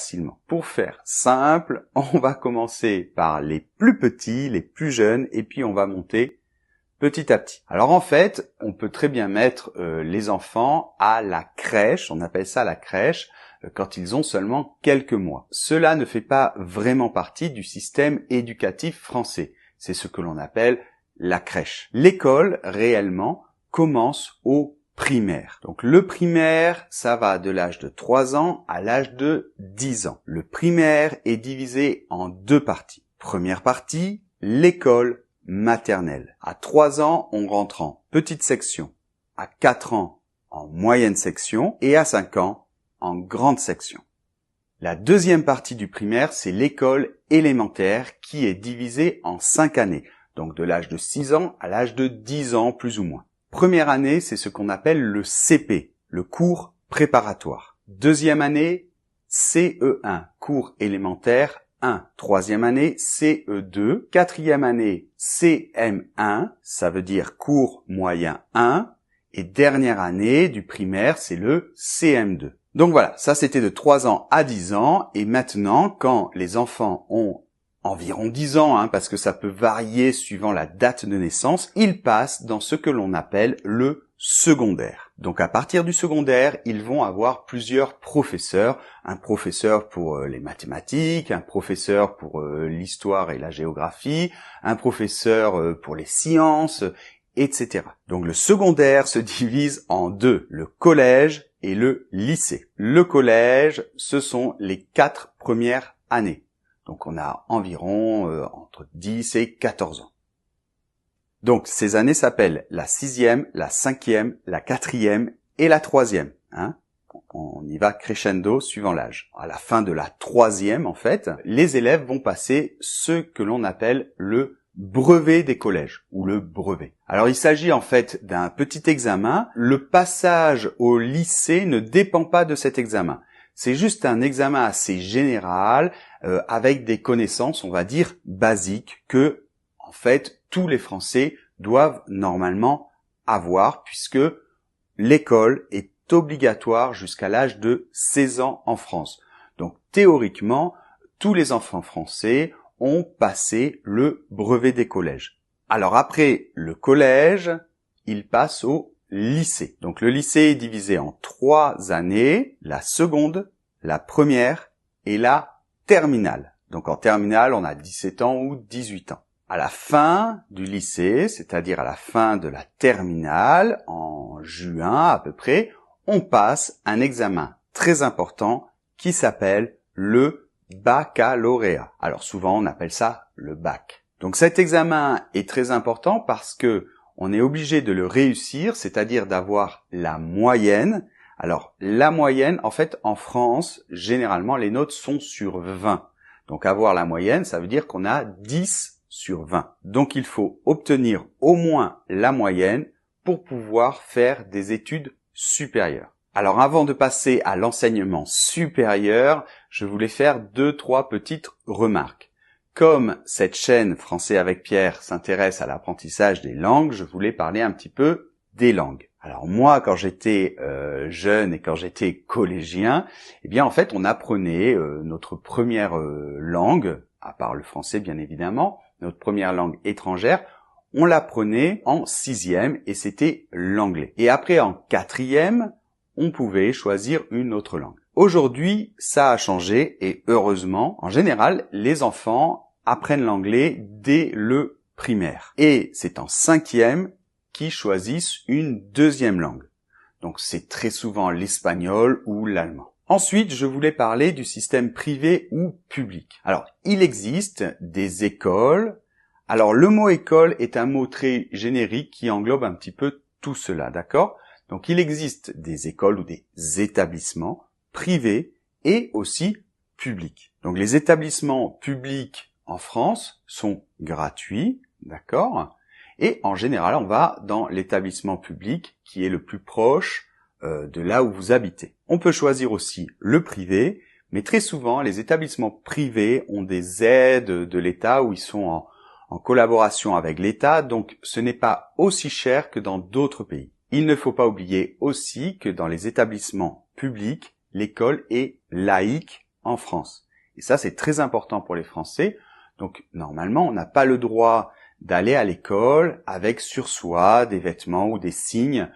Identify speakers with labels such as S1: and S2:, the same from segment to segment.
S1: facilement. Pour faire simple, on va commencer par les plus petits, les plus jeunes, et puis on va monter petit à petit. Alors en fait, on peut très bien mettre les enfants à la crèche, on appelle ça la crèche, quand ils ont seulement quelques mois. Cela ne fait pas vraiment partie du système éducatif français. C'est ce que l'on appelle la crèche. L'école, réellement, commence au primaire. Donc le primaire, ça va de l'âge de 3 ans à l'âge de 10 ans. Le primaire est divisé en deux parties. Première partie, l'école maternelle. À 3 ans, on rentre en petite section. À 4 ans, en moyenne section. Et à 5 ans, en grande section. La deuxième partie du primaire, c'est l'école élémentaire qui est divisée en 5 années. Donc de l'âge de 6 ans à l'âge de 10 ans, plus ou moins. Première année, c'est ce qu'on appelle le CP, le cours préparatoire. Deuxième année, CE1, cours élémentaire 1. Troisième année, CE2. Quatrième année, CM1, ça veut dire cours moyen 1. Et dernière année du primaire, c'est le CM2. Donc voilà, ça c'était de 3 ans à 10 ans. Et maintenant, quand les enfants ont environ 10 ans, parce que ça peut varier suivant la date de naissance, ils passent dans ce que l'on appelle le secondaire. Donc à partir du secondaire, ils vont avoir plusieurs professeurs. Un professeur pour les mathématiques, un professeur pour l'histoire et la géographie, un professeur pour les sciences, etc. Donc le secondaire se divise en deux, le collège et le lycée. Le collège, ce sont les 4 premières années. Donc on a environ entre 10 et 14 ans. Donc ces années s'appellent la 6e, la 5e, la 4e et la 3e. On y va crescendo suivant l'âge. À la fin de la 3e, en fait, les élèves vont passer ce que l'on appelle le brevet des collèges, ou le brevet. Alors il s'agit en fait d'un petit examen. Le passage au lycée ne dépend pas de cet examen. C'est juste un examen assez général, avec des connaissances, on va dire, basiques, que, en fait, tous les Français doivent normalement avoir, puisque l'école est obligatoire jusqu'à l'âge de 16 ans en France. Donc, théoriquement, tous les enfants français ont passé le brevet des collèges. Alors après le collège, ils passent au lycée. Donc le lycée est divisé en 3 années, la seconde, la première et la terminale. Donc en terminale, on a 17 ans ou 18 ans. À la fin du lycée, c'est-à-dire à la fin de la terminale, en juin à peu près, on passe un examen très important qui s'appelle le baccalauréat. Alors souvent on appelle ça le bac. Donc cet examen est très important parce que on est obligé de le réussir, c'est-à-dire d'avoir la moyenne. Alors la moyenne, en fait en France, généralement les notes sont sur 20. Donc avoir la moyenne, ça veut dire qu'on a 10 sur 20. Donc il faut obtenir au moins la moyenne pour pouvoir faire des études supérieures. Alors avant de passer à l'enseignement supérieur, je voulais faire 2-3 petites remarques. Comme cette chaîne Français avec Pierre s'intéresse à l'apprentissage des langues, je voulais parler un petit peu des langues. Alors moi, quand j'étais jeune et quand j'étais collégien, eh bien en fait on apprenait notre première langue, à part le français bien évidemment, notre première langue étrangère, on l'apprenait en 6e et c'était l'anglais. Et après en 4e, on pouvait choisir une autre langue. Aujourd'hui, ça a changé et heureusement, en général, les enfants apprennent l'anglais dès le primaire. Et c'est en 5e qu'ils choisissent une deuxième langue. Donc c'est très souvent l'espagnol ou l'allemand. Ensuite, je voulais parler du système privé ou public. Alors, il existe des écoles. Alors, le mot école est un mot très générique qui englobe un petit peu tout cela, d'accord ? Donc, il existe des écoles ou des établissements privés et aussi publics. Donc, les établissements publics en France sont gratuits, d'accord ? Et en général, on va dans l'établissement public qui est le plus proche de là où vous habitez. On peut choisir aussi le privé, mais très souvent, les établissements privés ont des aides de l'État où ils sont en collaboration avec l'État, donc ce n'est pas aussi cher que dans d'autres pays. Il ne faut pas oublier aussi que dans les établissements publics, l'école est laïque en France. Et ça, c'est très important pour les Français. Donc, normalement, on n'a pas le droit d'aller à l'école avec sur soi des vêtements ou des signes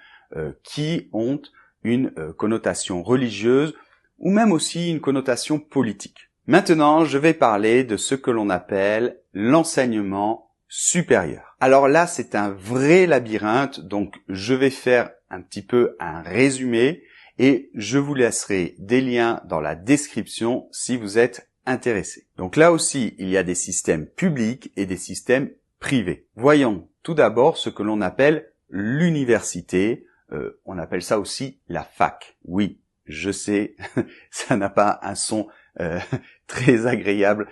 S1: qui ont une connotation religieuse ou même aussi une connotation politique. Maintenant, je vais parler de ce que l'on appelle l'enseignement supérieur. Alors là, c'est un vrai labyrinthe, donc je vais faire un petit peu un résumé et je vous laisserai des liens dans la description si vous êtes intéressé. Donc là aussi, il y a des systèmes publics et des systèmes privés. Voyons tout d'abord ce que l'on appelle l'université. On appelle ça aussi la fac. Oui, je sais, ça n'a pas un son très agréable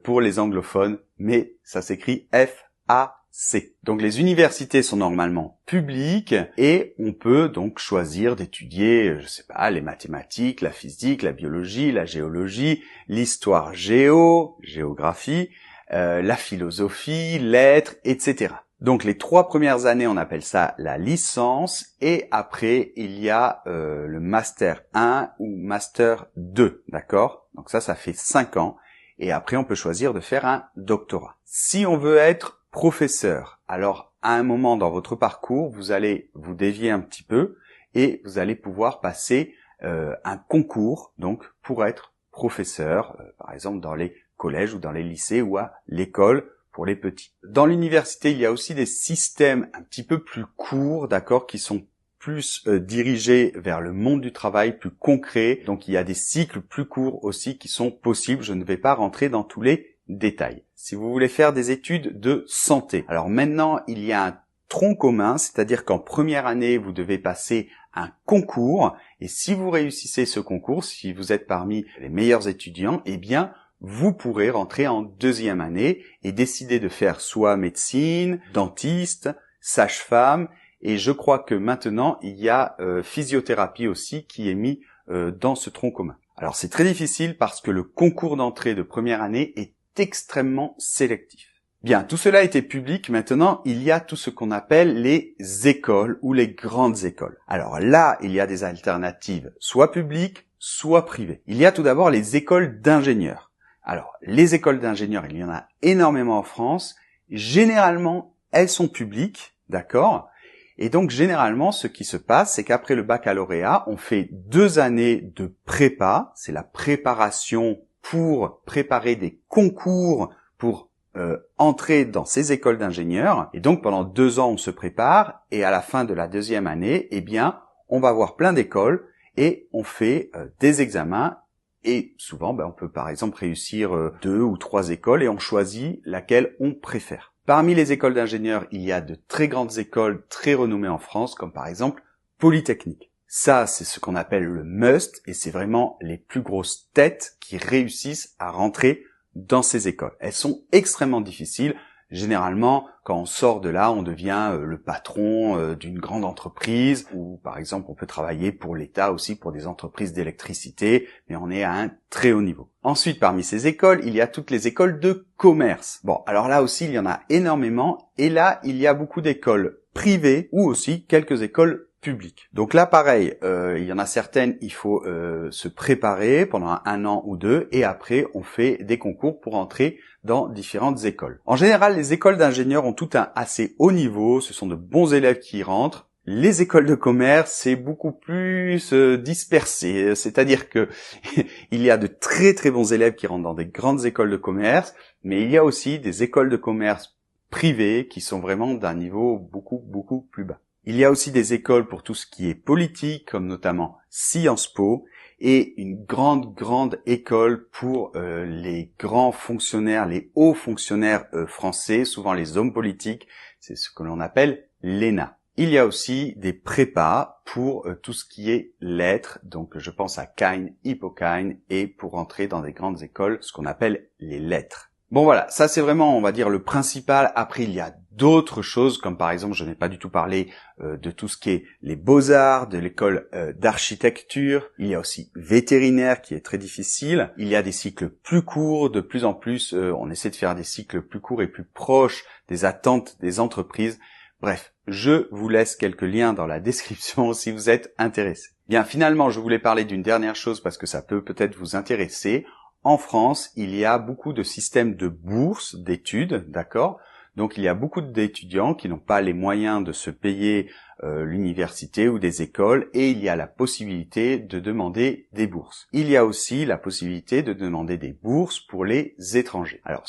S1: pour les anglophones, mais ça s'écrit F-A-C. Donc les universités sont normalement publiques et on peut donc choisir d'étudier, je sais pas, les mathématiques, la physique, la biologie, la géologie, l'histoire géographie, la philosophie, lettres, etc. Donc les 3 premières années, on appelle ça la licence, et après il y a le master 1 ou master 2, d'accord? Donc ça fait 5 ans, et après on peut choisir de faire un doctorat. Si on veut être professeur, alors à un moment dans votre parcours, vous allez vous dévier un petit peu, et vous allez pouvoir passer un concours donc pour être professeur, par exemple dans les collèges ou dans les lycées ou à l'école, pour les petits. Dans l'université, il y a aussi des systèmes un petit peu plus courts, d'accord, qui sont plus dirigés vers le monde du travail, plus concrets. Donc il y a des cycles plus courts aussi qui sont possibles. Je ne vais pas rentrer dans tous les détails. Si vous voulez faire des études de santé, alors maintenant il y a un tronc commun, c'est-à-dire qu'en première année, vous devez passer un concours, et si vous réussissez ce concours, si vous êtes parmi les meilleurs étudiants, eh bien vous pourrez rentrer en deuxième année et décider de faire soit médecine, dentiste, sage-femme, et je crois que maintenant il y a physiothérapie aussi qui est mis dans ce tronc commun. Alors c'est très difficile parce que le concours d'entrée de première année est extrêmement sélectif. Bien, tout cela était public, maintenant il y a tout ce qu'on appelle les écoles ou les grandes écoles. Alors là, il y a des alternatives, soit publiques, soit privées. Il y a tout d'abord les écoles d'ingénieurs. Alors, les écoles d'ingénieurs, il y en a énormément en France. Généralement, elles sont publiques, d'accord? Et donc, généralement, ce qui se passe, c'est qu'après le baccalauréat, on fait 2 années de prépa. C'est la préparation pour préparer des concours pour entrer dans ces écoles d'ingénieurs. Et donc, pendant 2 ans, on se prépare. Et à la fin de la 2e année, eh bien, on va voir plein d'écoles et on fait des examens. Et souvent, on peut par exemple réussir 2 ou 3 écoles et on choisit laquelle on préfère. Parmi les écoles d'ingénieurs, il y a de très grandes écoles très renommées en France, comme par exemple Polytechnique. Ça, c'est ce qu'on appelle le must, et c'est vraiment les plus grosses têtes qui réussissent à rentrer dans ces écoles. Elles sont extrêmement difficiles. Généralement, quand on sort de là, on devient le patron d'une grande entreprise, ou par exemple, on peut travailler pour l'État aussi, pour des entreprises d'électricité, mais on est à un très haut niveau. Ensuite, parmi ces écoles, il y a toutes les écoles de commerce. Bon, alors là aussi, il y en a énormément, et là, il y a beaucoup d'écoles privées, ou aussi quelques écoles publiques. Donc là, pareil, il y en a certaines, il faut se préparer pendant 1 an ou 2, et après, on fait des concours pour entrer dans différentes écoles. En général, les écoles d'ingénieurs ont tout un assez haut niveau, ce sont de bons élèves qui y rentrent. Les écoles de commerce, c'est beaucoup plus dispersé, c'est-à-dire que il y a de très très bons élèves qui rentrent dans des grandes écoles de commerce, mais il y a aussi des écoles de commerce privées qui sont vraiment d'un niveau beaucoup plus bas. Il y a aussi des écoles pour tout ce qui est politique, comme notamment Sciences Po, et une grande école pour les grands fonctionnaires, les hauts fonctionnaires français, souvent les hommes politiques, c'est ce que l'on appelle l'ENA. Il y a aussi des prépas pour tout ce qui est lettres, donc je pense à Kine, Hippokine, et pour entrer dans des grandes écoles, ce qu'on appelle les lettres. Bon voilà, ça c'est vraiment, on va dire, le principal. Après, il y a d'autres choses, comme par exemple, je n'ai pas du tout parlé de tout ce qui est les beaux-arts, de l'école d'architecture. Il y a aussi vétérinaire qui est très difficile. Il y a des cycles plus courts, de plus en plus, on essaie de faire des cycles plus courts et plus proches des attentes des entreprises. Bref, je vous laisse quelques liens dans la description si vous êtes intéressé. Bien, finalement, je voulais parler d'une dernière chose parce que ça peut peut-être vous intéresser. en France, il y a beaucoup de systèmes de bourses d'études, d'accord? Donc il y a beaucoup d'étudiants qui n'ont pas les moyens de se payer l'université ou des écoles, et il y a la possibilité de demander des bourses. Il y a aussi la possibilité de demander des bourses pour les étrangers. Alors